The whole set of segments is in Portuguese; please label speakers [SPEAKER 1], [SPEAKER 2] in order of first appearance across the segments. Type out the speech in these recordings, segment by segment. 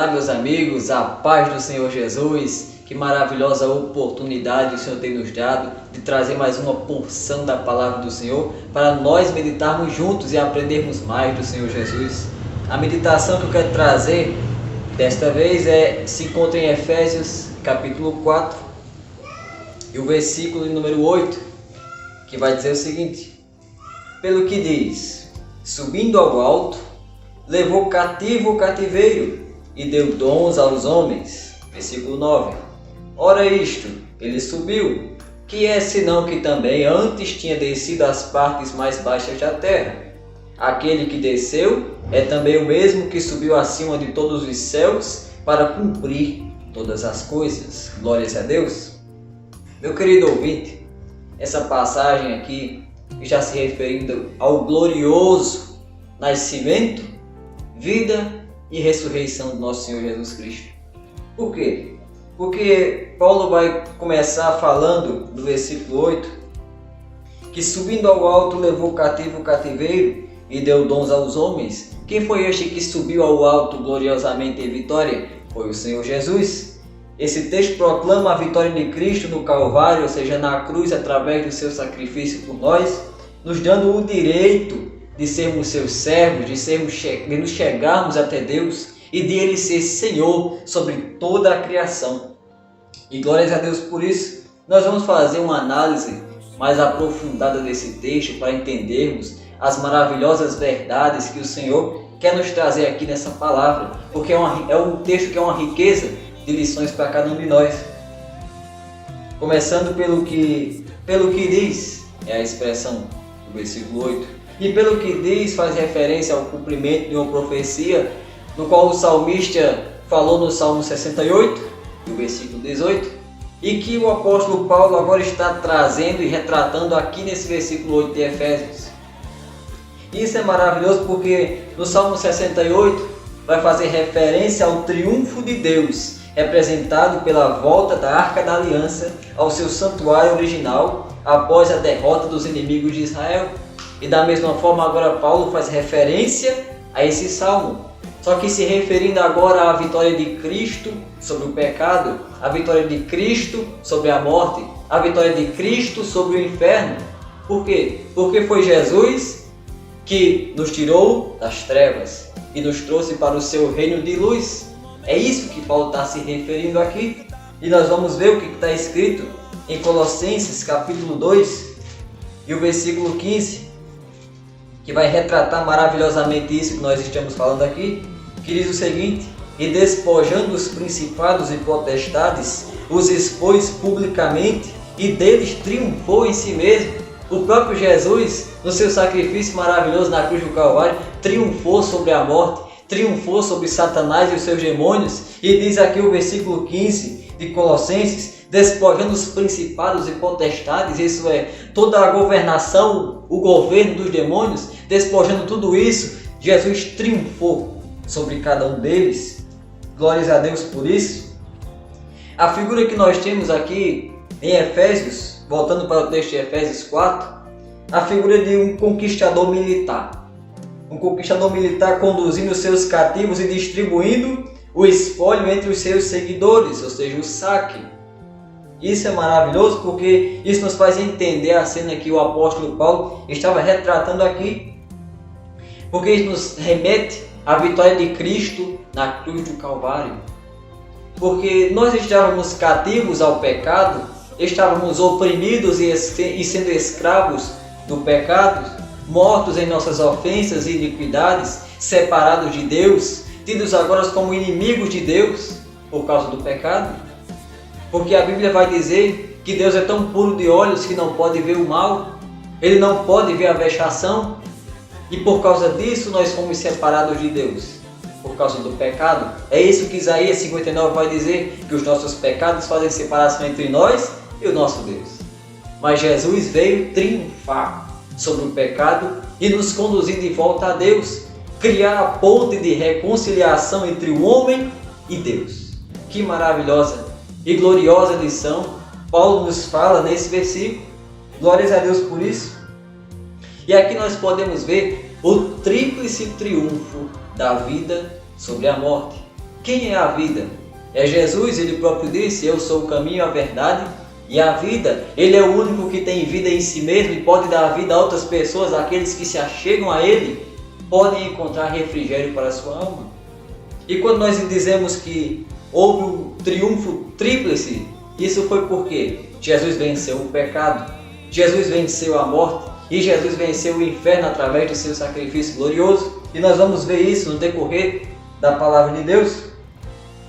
[SPEAKER 1] Olá, meus amigos, a paz do Senhor Jesus. Que maravilhosa oportunidade o Senhor tem nos dado de trazer mais uma porção da palavra do Senhor para nós meditarmos juntos e aprendermos mais do Senhor Jesus. A meditação que eu quero trazer desta vez se encontra em Efésios capítulo 4 e o versículo número 8, que vai dizer o seguinte: pelo que diz, subindo ao alto, levou cativo o cativeiro e deu dons aos homens. Versículo 9. Ora isto, ele subiu, que é senão que também antes tinha descido às partes mais baixas da terra. Aquele que desceu é também o mesmo que subiu acima de todos os céus para cumprir todas as coisas. Glórias a Deus. Meu querido ouvinte, essa passagem aqui está se referindo ao glorioso nascimento, vida e ressurreição do nosso Senhor Jesus Cristo. Por quê? Porque Paulo vai começar falando do versículo 8, que subindo ao alto levou cativo o cativeiro e deu dons aos homens. Quem foi este que subiu ao alto gloriosamente em vitória? Foi o Senhor Jesus. Esse texto proclama a vitória de Cristo no Calvário, ou seja, na cruz, através do seu sacrifício por nós, nos dando o direito de sermos seus servos, de nos chegarmos até Deus e de Ele ser Senhor sobre toda a criação. E glórias a Deus por isso. Nós vamos fazer uma análise mais aprofundada desse texto para entendermos as maravilhosas verdades que o Senhor quer nos trazer aqui nessa palavra, porque é um texto que é uma riqueza de lições para cada um de nós. Começando pelo que diz, é a expressão do versículo 8. E pelo que diz faz referência ao cumprimento de uma profecia, no qual o salmista falou no Salmo 68, no versículo 18, e que o apóstolo Paulo agora está trazendo e retratando aqui nesse versículo 8 de Efésios. Isso é maravilhoso porque no Salmo 68 vai fazer referência ao triunfo de Deus, representado pela volta da Arca da Aliança ao seu santuário original após a derrota dos inimigos de Israel. E da mesma forma agora Paulo faz referência a esse salmo, só que se referindo agora à vitória de Cristo sobre o pecado, a vitória de Cristo sobre a morte, a vitória de Cristo sobre o inferno. Por quê? Porque foi Jesus que nos tirou das trevas e nos trouxe para o seu reino de luz. É isso que Paulo está se referindo aqui. E nós vamos ver o que está escrito em Colossenses capítulo 2 e o versículo 15, que vai retratar maravilhosamente isso que nós estamos falando aqui, que diz o seguinte: e despojando os principados e potestades, os expôs publicamente e deles triunfou em si mesmo. O próprio Jesus, no seu sacrifício maravilhoso na cruz do Calvário, triunfou sobre a morte, triunfou sobre Satanás e os seus demônios. E diz aqui o versículo 15 de Colossenses: despojando os principados e potestades, isso é, toda a governação, o governo dos demônios, despojando tudo isso, Jesus triunfou sobre cada um deles. Glórias a Deus por isso. A figura que nós temos aqui em Efésios, voltando para o texto de Efésios 4, a figura de um conquistador militar. Um conquistador militar conduzindo os seus cativos e distribuindo o espólio entre os seus seguidores, ou seja, o saque. Isso é maravilhoso porque isso nos faz entender a cena que o apóstolo Paulo estava retratando aqui. Porque isso nos remete à vitória de Cristo na cruz do Calvário. Porque nós estávamos cativos ao pecado, estávamos oprimidos e sendo escravos do pecado, mortos em nossas ofensas e iniquidades, separados de Deus, tidos agora como inimigos de Deus por causa do pecado. Porque a Bíblia vai dizer que Deus é tão puro de olhos que não pode ver o mal, Ele não pode ver a vexação, e por causa disso nós fomos separados de Deus, por causa do pecado. É isso que Isaías 59 vai dizer, que os nossos pecados fazem separação entre nós e o nosso Deus. Mas Jesus veio triunfar sobre o pecado e nos conduzir de volta a Deus, criar a ponte de reconciliação entre o homem e Deus. Que maravilhosa e gloriosa lição Paulo nos fala nesse versículo. Glórias a Deus por isso. E aqui nós podemos ver o tríplice triunfo da vida sobre a morte. Quem é a vida? É Jesus, ele próprio disse, eu sou o caminho, a verdade e a vida. Ele é o único que tem vida em si mesmo e pode dar vida a outras pessoas, aqueles que se achegam a ele, podem encontrar refrigério para a sua alma. E quando nós dizemos que houve um triunfo tríplice, isso foi porque Jesus venceu o pecado, Jesus venceu a morte e Jesus venceu o inferno através do seu sacrifício glorioso. E nós vamos ver isso no decorrer da palavra de Deus.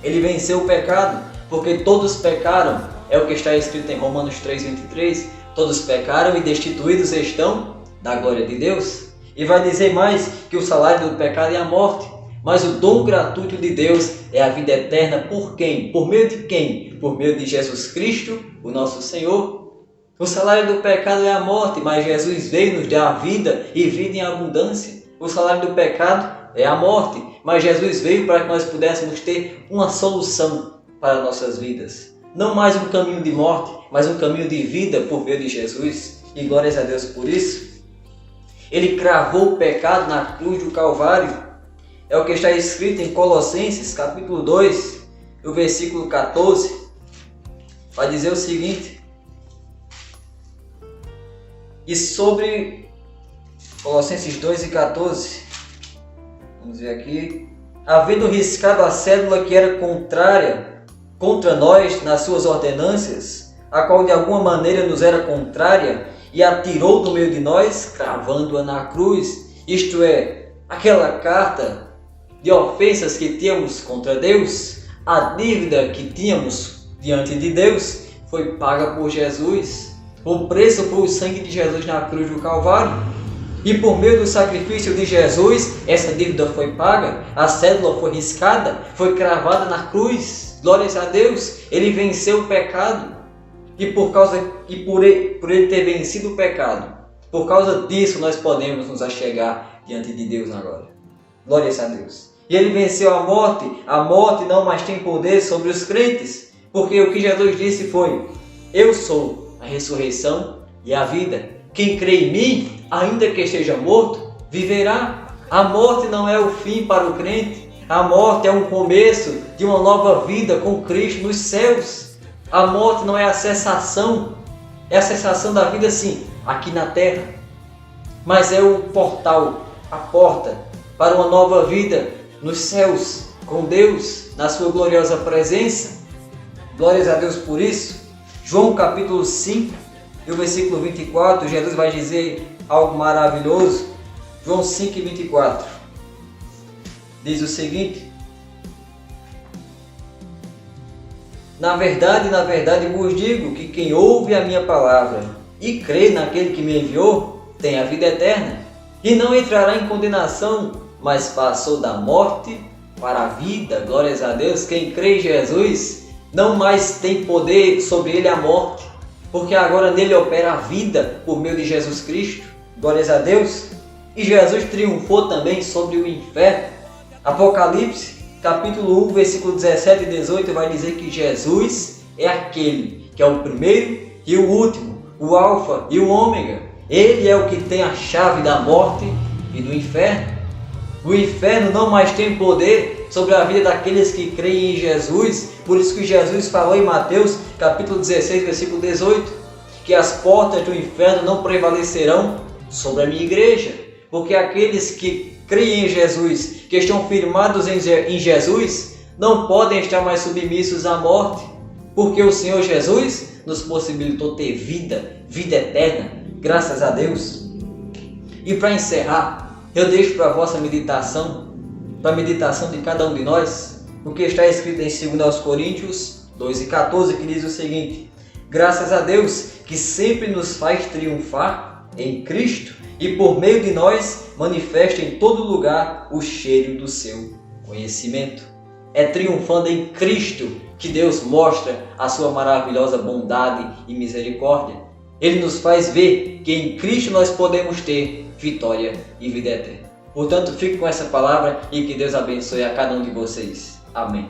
[SPEAKER 1] Ele venceu o pecado, porque todos pecaram, é o que está escrito em Romanos 3:23, todos pecaram e destituídos estão da glória de Deus. E vai dizer mais que o salário do pecado é a morte, mas o dom gratuito de Deus é a vida eterna. Por quem? Por meio de quem? Por meio de Jesus Cristo, o nosso Senhor. O salário do pecado é a morte, mas Jesus veio nos dar a vida e vida em abundância. O salário do pecado é a morte, mas Jesus veio para que nós pudéssemos ter uma solução para nossas vidas. Não mais um caminho de morte, mas um caminho de vida por meio de Jesus. E glórias a Deus por isso. Ele cravou o pecado na cruz do Calvário. É o que está escrito em Colossenses, capítulo 2, o versículo 14. Vai dizer o seguinte. E sobre Colossenses 2:14, vamos ver aqui. Havendo riscado a cédula que era contrária contra nós nas suas ordenâncias, a qual de alguma maneira nos era contrária, e atirou do meio de nós, cravando-a na cruz. Isto é, aquela carta de ofensas que tínhamos contra Deus, a dívida que tínhamos diante de Deus, foi paga por Jesus. O preço foi o sangue de Jesus na cruz do Calvário. E por meio do sacrifício de Jesus, essa dívida foi paga, a cédula foi riscada, foi cravada na cruz. Glórias a Deus, ele venceu o pecado. E por ele ter vencido o pecado, por causa disso nós podemos nos achegar diante de Deus agora. Glórias a Deus. E ele venceu a morte não mais tem poder sobre os crentes, porque o que Jesus disse foi: eu sou a ressurreição e a vida. Quem crê em mim, ainda que esteja morto, viverá. A morte não é o fim para o crente. A morte é um começo de uma nova vida com Cristo nos céus. A morte não é a cessação. É a cessação da vida, sim, aqui na terra. Mas é o portal, a porta para uma nova vida nos céus, com Deus, na sua gloriosa presença. Glórias a Deus por isso. João capítulo 5, e o versículo 24, Jesus vai dizer algo maravilhoso. João 5:24 diz o seguinte: na verdade, vos digo que quem ouve a minha palavra e crê naquele que me enviou, tem a vida eterna, e não entrará em condenação, mas passou da morte para a vida. Glórias a Deus. Quem crê em Jesus não mais tem poder sobre ele a morte, porque agora nele opera a vida por meio de Jesus Cristo. Glórias a Deus. E Jesus triunfou também sobre o inferno. Apocalipse, capítulo 1, versículo 17 e 18 vai dizer que Jesus é aquele que é o primeiro e o último, o alfa e o ômega. Ele é o que tem a chave da morte e do inferno. O inferno não mais tem poder sobre a vida daqueles que creem em Jesus. Por isso que Jesus falou em Mateus, capítulo 16, versículo 18, que as portas do inferno não prevalecerão sobre a minha igreja. Porque aqueles que creem em Jesus, que estão firmados em Jesus, não podem estar mais submissos à morte. Porque o Senhor Jesus nos possibilitou ter vida eterna, graças a Deus. E para encerrar, eu deixo para a vossa meditação, para a meditação de cada um de nós, o que está escrito em 2 Coríntios 2:14, que diz o seguinte: graças a Deus que sempre nos faz triunfar em Cristo e por meio de nós manifesta em todo lugar o cheiro do seu conhecimento. É triunfando em Cristo que Deus mostra a sua maravilhosa bondade e misericórdia. Ele nos faz ver que em Cristo nós podemos ter vitória e vida eterna. Portanto, fique com essa palavra e que Deus abençoe a cada um de vocês. Amém.